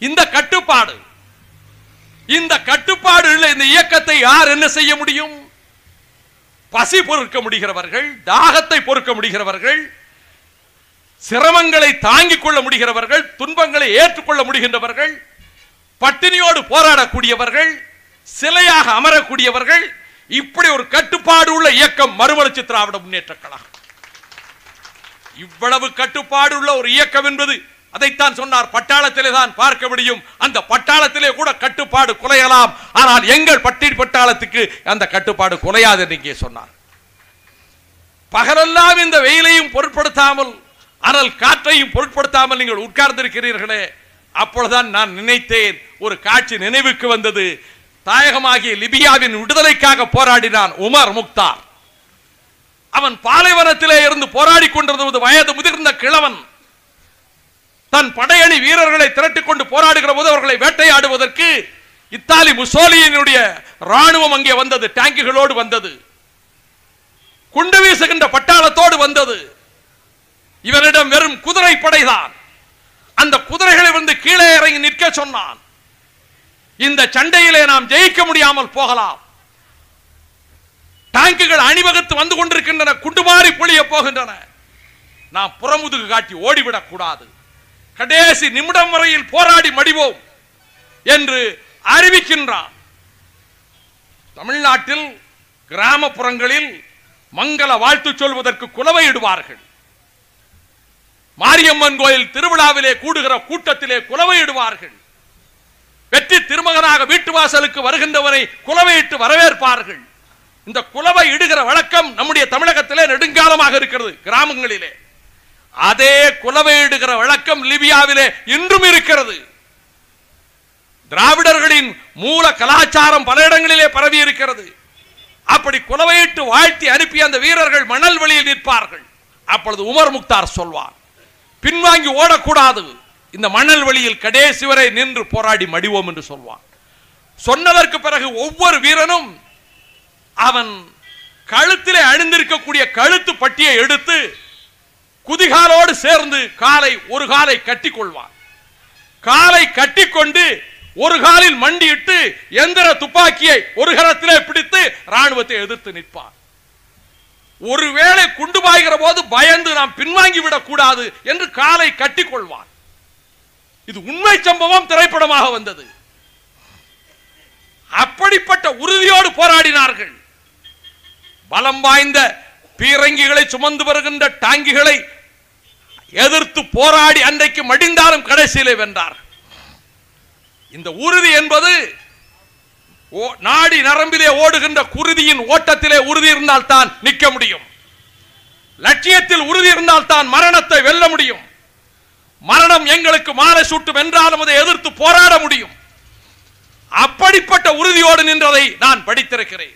இந்த கட்டுப்பாடு உள்ள இந்த இயக்கத்தை யார் என்ன செய்ய முடியும்? பசி பொறுக்க முடிகிறவர்கள், தாகத்தை பொறுக்க முடிகிறவர்கள், சிரமங்களை தாங்கிக் கொள்ள முடிகிறவர்கள், துன்பங்களை ஏற்றுக்கொள்ள முடிகின்றவர்கள், பட்டினியோடு போராடக்கூடியவர்கள், சிலையாக அமரக்கூடியவர்கள். இப்படி ஒரு கட்டுப்பாடு உள்ள இயக்கம் மறுமலர்ச்சி திராவிட முன்னேற்றக் கழகம். இவ்வளவு கட்டுப்பாடு உள்ள ஒரு இயக்கம் என்பது அதைத்தான் சொன்னார், பட்டாளத்திலே தான் பார்க்க முடியும். அந்த பட்டாளத்திலே கூட கட்டுப்பாடு குலையலாம், ஆனால் எங்கள் பட்டாளத்துக்கு அந்த கட்டுப்பாடு குலையாது என்று இங்கே சொன்னார். பகலெல்லாம் இந்த வெயிலையும் பொருட்படுத்தாமல், ஆனால் காற்றையும் பொருட்படுத்தாமல் நீங்கள் உட்கார்ந்திருக்கிறீர்களே, அப்பொழுதுதான் நான் நினைத்தேன், ஒரு காட்சி நினைவுக்கு வந்தது. தாயகமாகிய லிபியாவின் விடுதலைக்காக போராடினான் உமர் முக்தார். அவன் பாலைவனத்திலே இருந்து போராடி கொண்டிருந்த வயது முதிர்ந்த கிழவன் தன் படையணி வீரர்களை திரட்டிக் கொண்டு போராடுகிற போது அவர்களை வேட்டையாடுவதற்கு இத்தாலி முசோலினியுடைய ராணுவம் அங்கே வந்தது. டேங்குகளோடு வந்தது, குண்டு வீசுகின்ற பட்டாளத்தோடு வந்தது. இவனிடம் வெறும் குதிரை படைதான். அந்த குதிரைகளை வந்து கீழே இறங்கி நிற்க சொன்னான். இந்த சண்டையிலே நாம் ஜெயிக்க முடியாமல் போகலாம், டேங்குகள் அணிவகுத்து வந்து கொண்டிருக்கின்றன, குண்டுமாறி பொழிய போகின்றன, நாம் புறமுதுகு காட்டி ஓடிவிடக் கூடாது, கடைசி நிமிடம் வரையில் போராடி மடிவோம் என்று அறிவிக்கின்றான். தமிழ்நாட்டில் கிராமப்புறங்களில் மங்கள வாழ்த்து சொல்வதற்கு குலவையிடுவார்கள். மாரியம்மன் கோயில் திருவிழாவிலே கூடுகிற கூட்டத்திலே குலவையிடுவார்கள். வெற்றி திருமகனாக வீட்டு வாசலுக்கு வருகின்றவரை குலவையிட்டு வரவேற்பார்கள். இந்த குலவை இடுகிற வழக்கம் நம்முடைய தமிழகத்திலே நெடுங்காலமாக இருக்கிறது. கிராமங்களிலே அதே குலவையிடுகிற வழக்கம் லிபியாவிலே இன்றும் இருக்கிறது. திராவிடர்களின் மூல கலாச்சாரம் பல இடங்களிலே பரவி இருக்கிறது. அப்படி குலவையிட்டு வாழ்த்தி அனுப்பிய அந்த வீரர்கள் மணல் வெளியில் நிற்பார்கள். அப்பொழுது உமர் முக்தார் சொல்வார், பின்வாங்கி ஓடக்கூடாது, இந்த மணல் வெளியில் கடைசி வரை நின்று போராடி மடிவோம் என்று சொல்வான். சொன்னதற்கு பிறகு ஒவ்வொரு வீரனும் அவன் கழுத்திலே அணிந்திருக்கக்கூடிய கழுத்து பட்டியை எடுத்து குதிகாலோடு சேர்ந்து ஒரு காலை கட்டிக் கொள்வான். காலை கட்டிக்கொண்டு ஒரு காலில் மண்டியிட்டு எந்திர துப்பாக்கியை ஒரு கரத்திலே பிடித்து ராணுவத்தை எதிர்த்து நிற்பான். ஒருவேளை குண்டு பாய்கிற போது பயந்து நாம் பின்வாங்கி விடக் கூடாது என்று காலை கட்டிக் கொள்வான். இது உண்மை சம்பவம், திரைப்படமாக வந்தது. அப்படிப்பட்ட உறுதியோடு போராடினார்கள். பலம் வாய்ந்த பீரங்கிகளை சுமந்து வருகின்ற டாங்கிகளை எதிர்த்து போராடி அன்றைக்கு மடிந்தாலும் கடைசியிலே வென்றார். இந்த உறுதி என்பது நாடி நரம்பிலே ஓடுகின்ற குருதியின் ஓட்டத்திலே உறுதி இருந்தால் தான் நிற்க முடியும். லட்சியத்தில் உறுதி இருந்தால் தான் மரணத்தை வெல்ல முடியும். மரணம் எங்களுக்கு மாலை சூட்டும் என்றாலும் அதை எதிர்த்து போராட முடியும். அப்படிப்பட்ட உறுதியோடு நின்றதை நான் படித்திருக்கிறேன்.